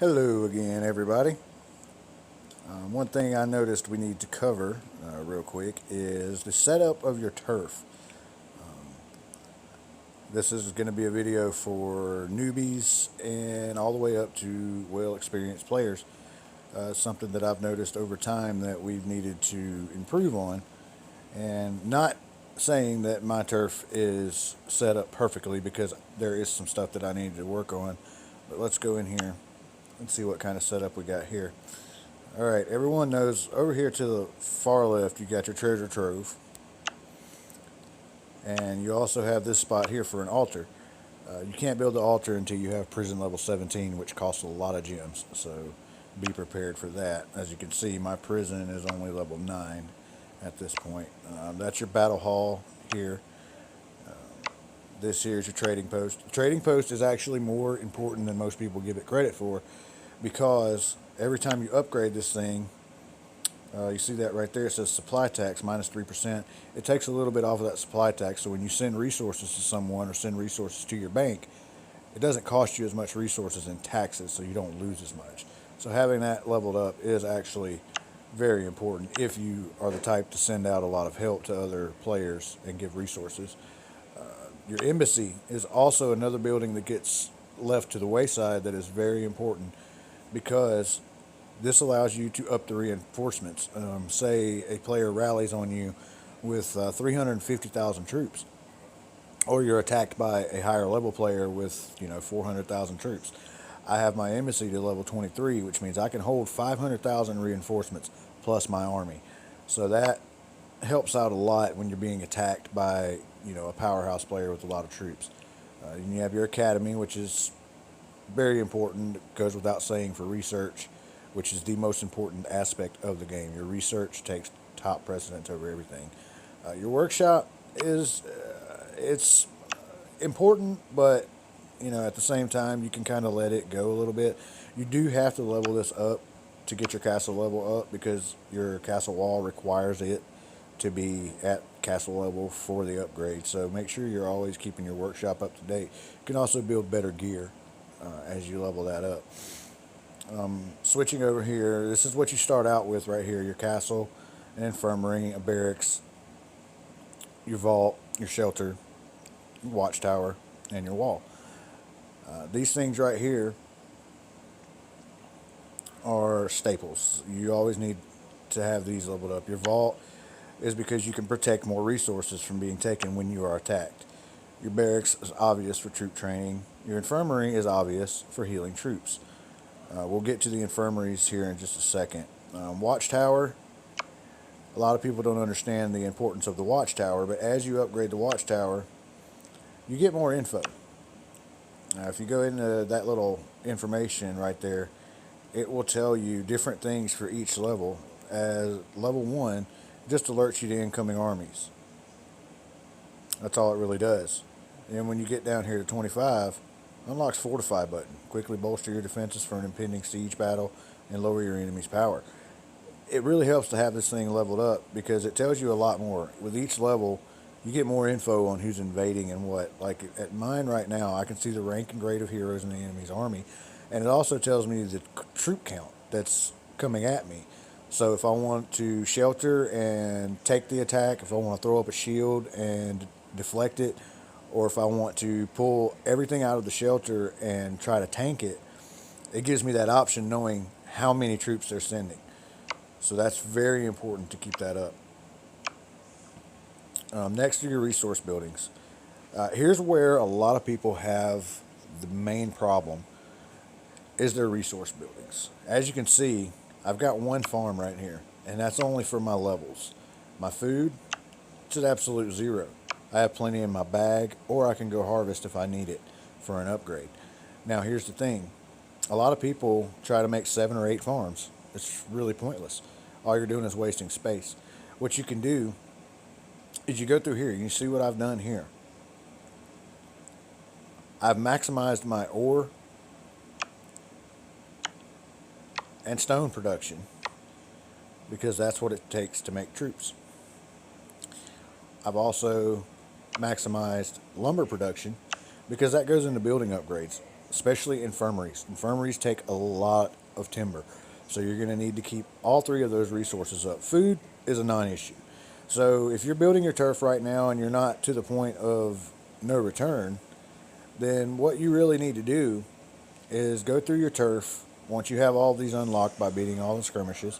Hello again, everybody. One thing I noticed we need to cover real quick is the setup of your turf. This is going to be a video for newbies and all the way up to well experienced players. Something that I've noticed over time that we've needed to improve on, and not saying that my turf is set up perfectly because there is some stuff that I needed to work on. But let's go in here and see what kind of setup we got here. All right, everyone knows over here to the far left, you got your treasure trove, and you also have this spot here for an altar. You can't build the altar until you have prison level 17, which costs a lot of gems, so be prepared for that. As you can see, my prison is only level 9 at this point. That's your battle hall here. This here is your trading post. The trading post is actually more important than most people give it credit for because every time you upgrade this thing, you see that right there. It says supply tax minus 3%. It takes a little bit off of that supply tax. So when you send resources to someone or send resources to your bank, it doesn't cost you as much resources in taxes, so you don't lose as much. So having that leveled up is actually very important if you are the type to send out a lot of help to other players and give resources. Your embassy is also another building that gets left to the wayside that is very important because this allows you to up the reinforcements. Say a player rallies on you with 350,000 troops, or you're attacked by a higher level player with 400,000 troops. I have my embassy to level 23, which means I can hold 500,000 reinforcements plus my army. So that helps out a lot when you're being attacked by a powerhouse player with a lot of troops. And you have your academy, which is very important. It goes without saying for research, which is the most important aspect of the game. Your research takes top precedence over everything. Your workshop is it's important, but at the same time you can kind of let it go a little bit. You do have to level this up to get your castle level up because your castle wall requires it to be at castle level for the upgrade. So make sure you're always keeping your workshop up to date. You can also build better gear as you level that up. Switching over here, this is what you start out with right here: your castle, an infirmary, a barracks, your vault, your shelter, your watchtower, and your wall. These things right here are staples. You always need to have these leveled up. Your vault is because you can protect more resources from being taken when you are attacked. Your barracks is obvious for troop training. Your infirmary is obvious for healing troops. We'll get to the infirmaries here in just a second. Watchtower, a lot of people don't understand the importance of the watchtower, but as you upgrade the watchtower, you get more info. Now, if you go into that little information right there, it will tell you different things for each level. As level 1 just alerts you to incoming armies. That's all it really does. And when you get down here to 25, unlocks Fortify button. Quickly bolster your defenses for an impending siege battle and lower your enemy's power. It really helps to have this thing leveled up because it tells you a lot more. With each level, you get more info on who's invading and what. Like at mine right now, I can see the rank and grade of heroes in the enemy's army, and it also tells me the troop count that's coming at me. So if I want to shelter and take the attack, if I want to throw up a shield and deflect it, or if I want to pull everything out of the shelter and try to tank it, it gives me that option knowing how many troops they're sending. So that's very important to keep that up. Next are your resource buildings. Here's where a lot of people have the main problem is their resource buildings. As you can see, I've got one farm right here, and that's only for my levels. My food, it's at absolute 0. I have plenty in my bag, or I can go harvest if I need it for an upgrade. Now, here's the thing. A lot of people try to make 7 or 8 farms. It's really pointless. All you're doing is wasting space. What you can do is you go through here. You see what I've done here. I've maximized my ore and stone production because that's what it takes to make troops. I've also maximized lumber production because that goes into building upgrades. especially infirmaries. Infirmaries take a lot of timber. So you're going to need to keep all three of those resources up. Food is a non-issue. So if you're building your turf right now and you're not to the point of no return, then what you really need to do is go through your turf once you have all these unlocked by beating all the skirmishes.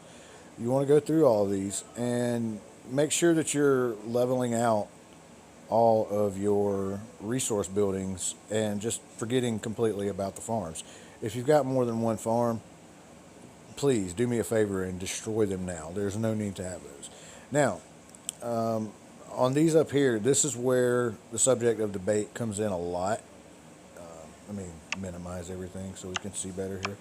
You want to go through all of these and make sure that you're leveling out all of your resource buildings and just forgetting completely about the farms. If you've got more than one farm, please do me a favor and destroy them now. There's no need to have those. Now, on these up here, this is where the subject of debate comes in a lot. Let me minimize everything so we can see better here.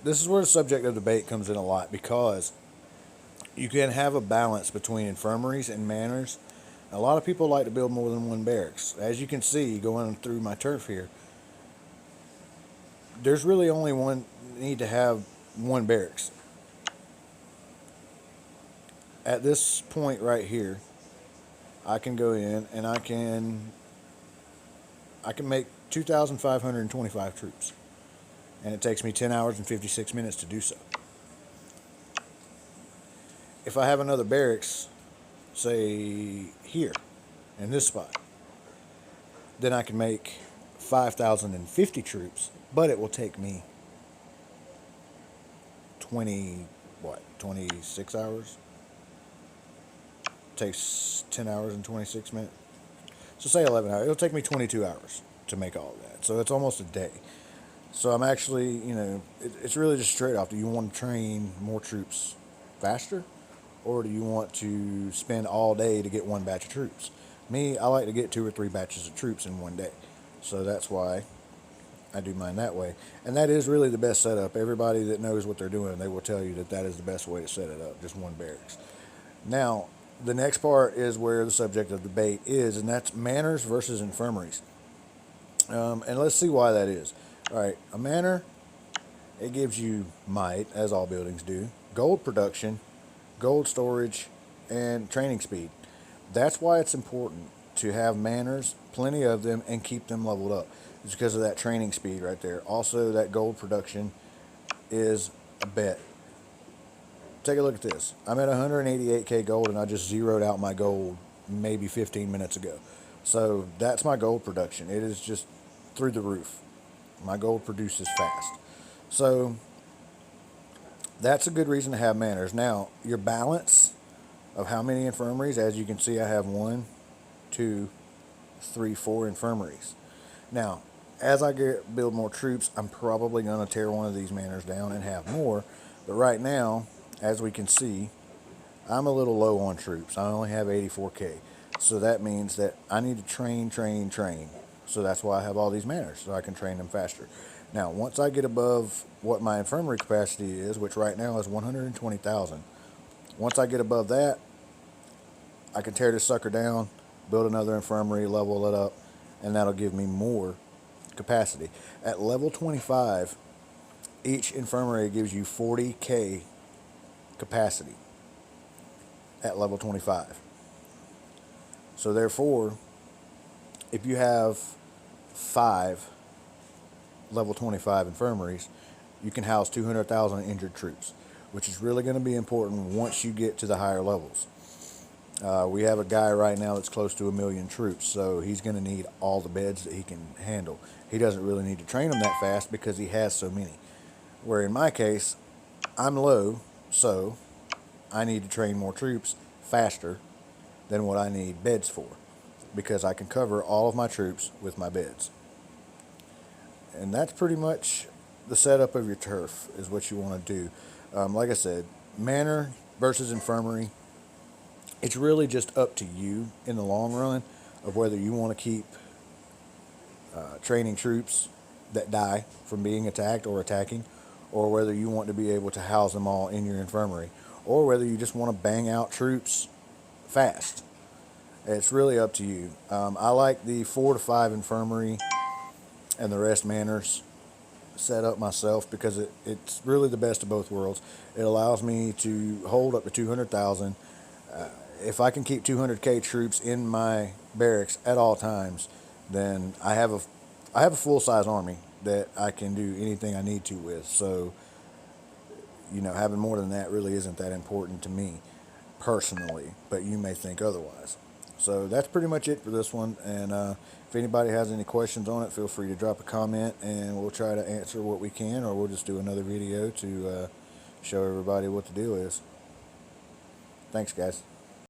This is where the subject of debate comes in a lot because you can have a balance between infirmaries and manors. A lot of people like to build more than one barracks. As you can see, going through my turf here, there's really only one need to have one barracks. At this point right here, I can go in and I can make 2,525 troops. And it takes me 10 hours and 56 minutes to do so. If I have another barracks, say here, in this spot, then I can make 5,050 troops, but it will take me 26 hours? Takes 10 hours and 26 minutes. So say 11 hours. It'll take me 22 hours to make all of that. So it's almost a day. So I'm actually, it's really just a trade-off. Do you want to train more troops faster? Or do you want to spend all day to get one batch of troops? Me, I like to get 2 or 3 batches of troops in one day. So that's why I do mine that way. And that is really the best setup. Everybody that knows what they're doing, they will tell you that that is the best way to set it up, just one barracks. Now, the next part is where the subject of debate is, and that's manors versus infirmaries. And let's see why that is. All right, a manor, it gives you might, as all buildings do, gold production, gold storage, and training speed. That's why it's important to have manors, plenty of them, and keep them leveled up. It's because of that training speed right there. Also, that gold production is a bet. Take a look at this. I'm at 188k gold, and I just zeroed out my gold maybe 15 minutes ago. So that's my gold production. It is just through the roof. My gold produces fast. So that's a good reason to have manors. Now, your balance of how many infirmaries, as you can see, I have 1, 2, 3, 4 infirmaries. Now, as I build more troops, I'm probably going to tear one of these manors down and have more. But right now, as we can see, I'm a little low on troops. I only have 84k. So that means that I need to train. So that's why I have all these manors, so I can train them faster. Now, once I get above what my infirmary capacity is, which right now is 120,000, once I get above that, I can tear this sucker down, build another infirmary, level it up, and that'll give me more capacity. At level 25, each infirmary gives you 40k capacity at level 25. So therefore, if you have 5 level 25 infirmaries, you can house 200,000 injured troops, which is really going to be important once you get to the higher levels. We have a guy right now that's close to 1 million troops, so he's going to need all the beds that he can handle. He doesn't really need to train them that fast because he has so many. Where in my case, I'm low, so I need to train more troops faster than what I need beds for, because I can cover all of my troops with my beds. And that's pretty much the setup of your turf is what you want to do. Like I said, manor versus infirmary, it's really just up to you in the long run of whether you want to keep training troops that die from being attacked or attacking, or whether you want to be able to house them all in your infirmary, or whether you just want to bang out troops fast. It's really up to you. I like the 4 to 5 infirmary and the rest manors set up myself because it's really the best of both worlds. It allows me to hold up to 200,000. If I can keep 200k troops in my barracks at all times, then I have a I have a full-size army that I can do anything I need to with. So, having more than that really isn't that important to me personally, but you may think otherwise. So that's pretty much it for this one. And if anybody has any questions on it, feel free to drop a comment and we'll try to answer what we can, or we'll just do another video to show everybody what the deal is. Thanks, guys.